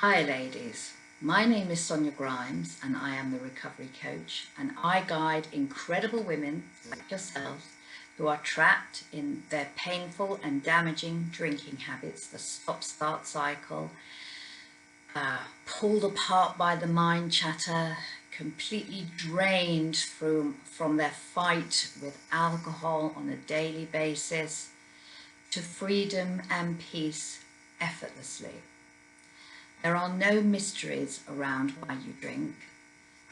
Hi ladies, my name is Sonia Grimes and I am the Recovery Coach, and I guide incredible women like yourselves who are trapped in their painful and damaging drinking habits, the stop-start cycle, pulled apart by the mind chatter, completely drained from their fight with alcohol on a daily basis, to freedom and peace effortlessly. There are no mysteries around why you drink,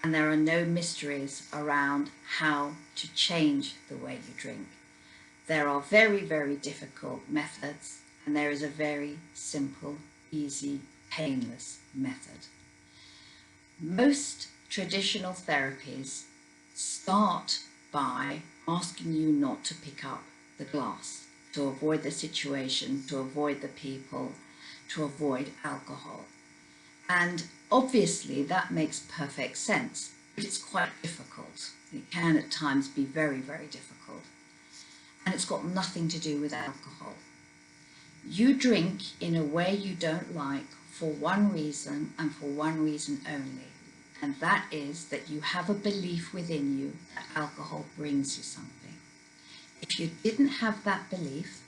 and there are no mysteries around how to change the way you drink. There are very, very difficult methods, and there is a very simple, easy, painless method. Most traditional therapies start by asking you not to pick up the glass, to avoid the situation, to avoid the people, to avoid alcohol. And obviously that makes perfect sense, but it's quite difficult. It can at times be very, very difficult. And it's got nothing to do with alcohol. You drink in a way you don't like for one reason and for one reason only. And that is that you have a belief within you that alcohol brings you something. If you didn't have that belief,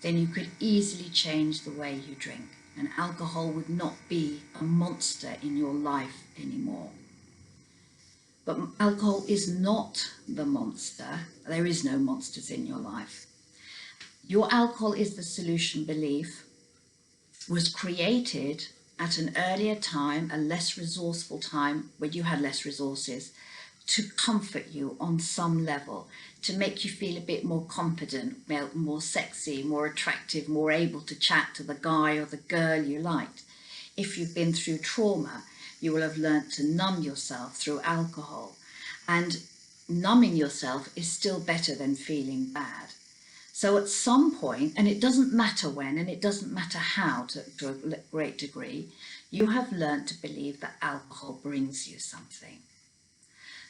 then you could easily change the way you drink, and alcohol would not be a monster in your life anymore. But alcohol is not the monster. There is no monsters in your life. Your alcohol is the solution belief was created at an earlier time, a less resourceful time when you had less resources, to comfort you on some level, to make you feel a bit more confident, more sexy, more attractive, more able to chat to the guy or the girl you liked. If you've been through trauma, you will have learnt to numb yourself through alcohol. And numbing yourself is still better than feeling bad. So at some point, and it doesn't matter when, and it doesn't matter how to a great degree, you have learnt to believe that alcohol brings you something.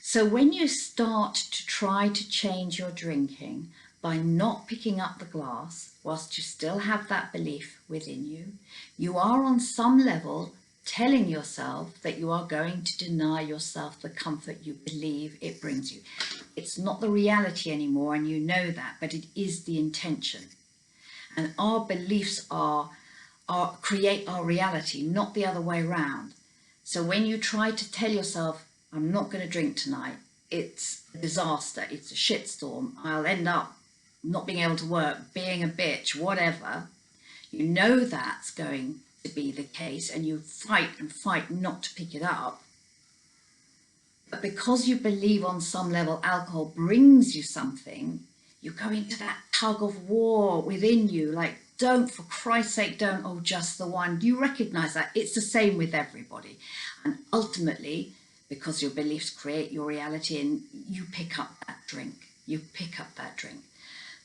So when you start to try to change your drinking by not picking up the glass, whilst you still have that belief within you, you are on some level telling yourself that you are going to deny yourself the comfort you believe it brings you. It's not the reality anymore, and you know that, but it is the intention. And our beliefs create our reality, not the other way around. So when you try to tell yourself, I'm not going to drink tonight, it's a disaster, it's a shitstorm, I'll end up not being able to work, being a bitch, whatever, you know that's going to be the case, and you fight and fight not to pick it up. But because you believe on some level alcohol brings you something, you go into that tug of war within you, like, don't, for Christ's sake, don't, oh, just the one. Do you recognize that? It's the same with everybody. And ultimately, because your beliefs create your reality, and you pick up that drink. You pick up that drink.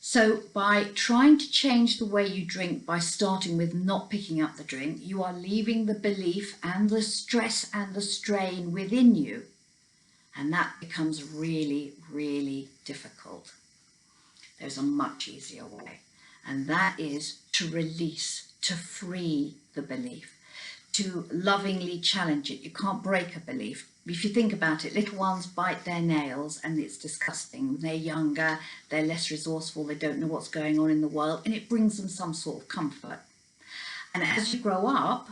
So by trying to change the way you drink, by starting with not picking up the drink, you are leaving the belief and the stress and the strain within you. And that becomes really, really difficult. There's a much easier way, and that is to release, to free the belief, to lovingly challenge it. You can't break a belief. If you think about it, little ones bite their nails and it's disgusting. When they're younger, they're less resourceful, they don't know what's going on in the world, and it brings them some sort of comfort. And as you grow up,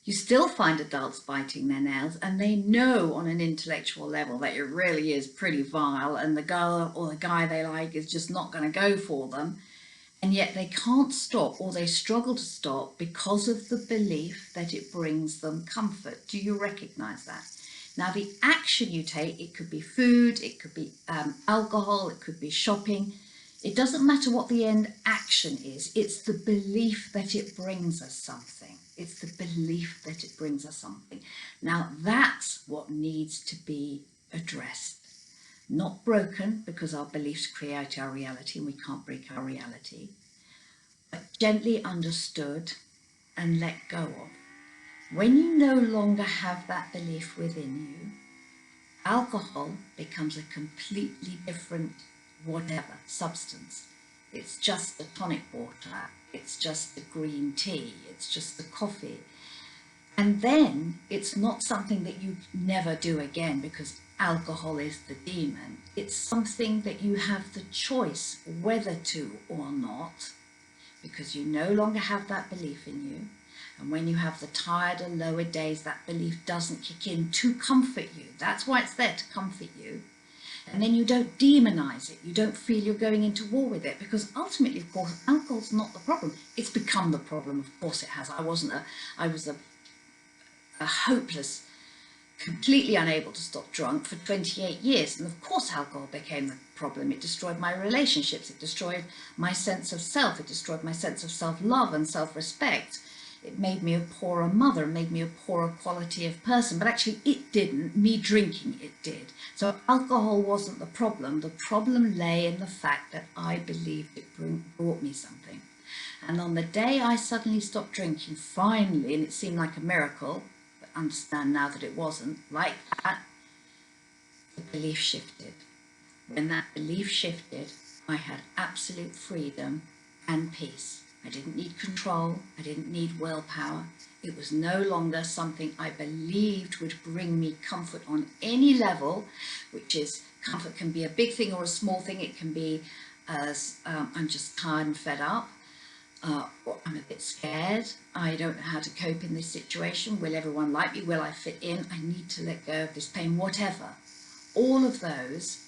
you still find adults biting their nails, and they know on an intellectual level that it really is pretty vile, and the girl or the guy they like is just not going to go for them. And yet they can't stop, or they struggle to stop, because of the belief that it brings them comfort. Do you recognize that? Now, the action you take, it could be food, it could be alcohol, it could be shopping. It doesn't matter what the end action is. It's the belief that it brings us something. It's the belief that it brings us something. Now, that's what needs to be addressed. Not broken, because our beliefs create our reality and we can't break our reality, but gently understood and let go of. When you no longer have that belief within you, alcohol becomes a completely different whatever substance. It's just the tonic water, it's just the green tea, it's just the coffee. And then it's not something that you never do again because alcohol is the demon. It's something that you have the choice whether to or not, because you no longer have that belief in you. And when you have the tired or lower days, that belief doesn't kick in to comfort you. That's why it's there, to comfort you. And then you don't demonize it. You don't feel you're going into war with it, because ultimately, of course, alcohol's not the problem. It's become the problem. Of course it has. I was a hopeless, completely unable to stop drunk for 28 years. And of course alcohol became the problem. It destroyed my relationships. It destroyed my sense of self. It destroyed my sense of self-love and self-respect. It made me a poorer mother, made me a poorer quality of person. But actually it didn't. Me drinking it did. So alcohol wasn't the problem. The problem lay in the fact that I believed it brought me something. And on the day I suddenly stopped drinking, finally, and it seemed like a miracle, but understand now that it wasn't like that, the belief shifted. When that belief shifted, I had absolute freedom and peace. I didn't need control. I didn't need willpower. It was no longer something I believed would bring me comfort on any level, which is, comfort can be a big thing or a small thing. It can be as I'm just tired and fed up. Or I'm a bit scared, I don't know how to cope in this situation, will everyone like me, will I fit in, I need to let go of this pain, whatever. All of those,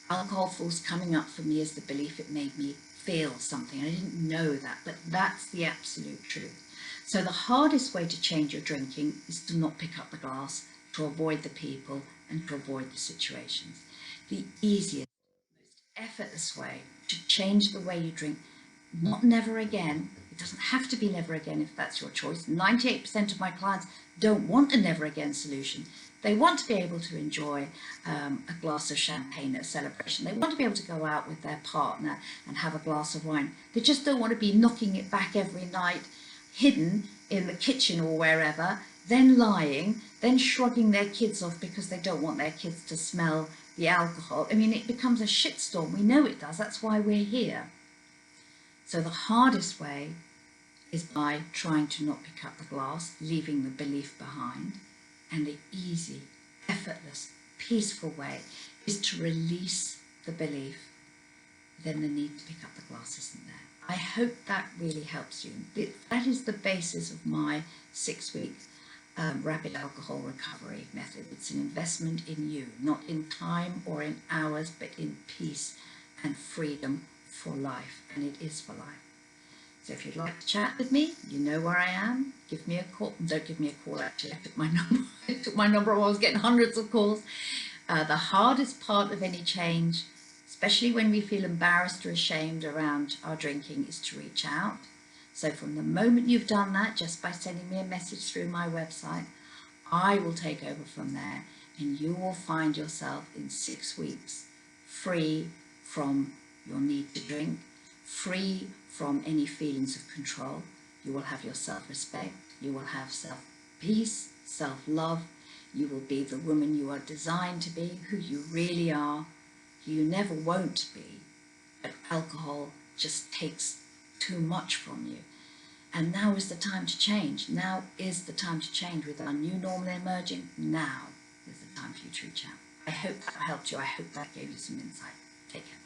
alcohol was coming up for me as the belief it made me feel something. I didn't know that, but that's the absolute truth. So the hardest way to change your drinking is to not pick up the glass, to avoid the people, and to avoid the situations. The easiest, most effortless way to change the way you drink, not never again. It doesn't have to be never again if that's your choice. 98% of my clients don't want a never again solution. They want to be able to enjoy a glass of champagne at a celebration. They want to be able to go out with their partner and have a glass of wine. They just don't want to be knocking it back every night, hidden in the kitchen or wherever, then lying, then shrugging their kids off because they don't want their kids to smell the alcohol. I mean, it becomes a shitstorm. We know it does. That's why we're here. So the hardest way is by trying to not pick up the glass, leaving the belief behind. And the easy, effortless, peaceful way is to release the belief. Then the need to pick up the glass isn't there. I hope that really helps you. That is the basis of my 6-week rapid alcohol recovery method. It's an investment in you, not in time or in hours, but in peace and freedom for life, and it is for life. So if you'd like to chat with me, you know where I am. Give me a call. Don't give me a call, actually. I took my number. I took my number while I was getting hundreds of calls. The hardest part of any change, especially when we feel embarrassed or ashamed around our drinking, is to reach out. So from the moment you've done that, just by sending me a message through my website, I will take over from there, and you will find yourself in 6 weeks free from your need to drink, free from any feelings of control. You will have your self-respect, you will have self-peace, self-love, you will be the woman you are designed to be, who you really are, who you never won't be, but alcohol just takes too much from you. And now is the time to change. Now is the time to change. With our new normal emerging, now is the time for you to reach out. I hope that helped you. I hope that gave you some insight. Take care.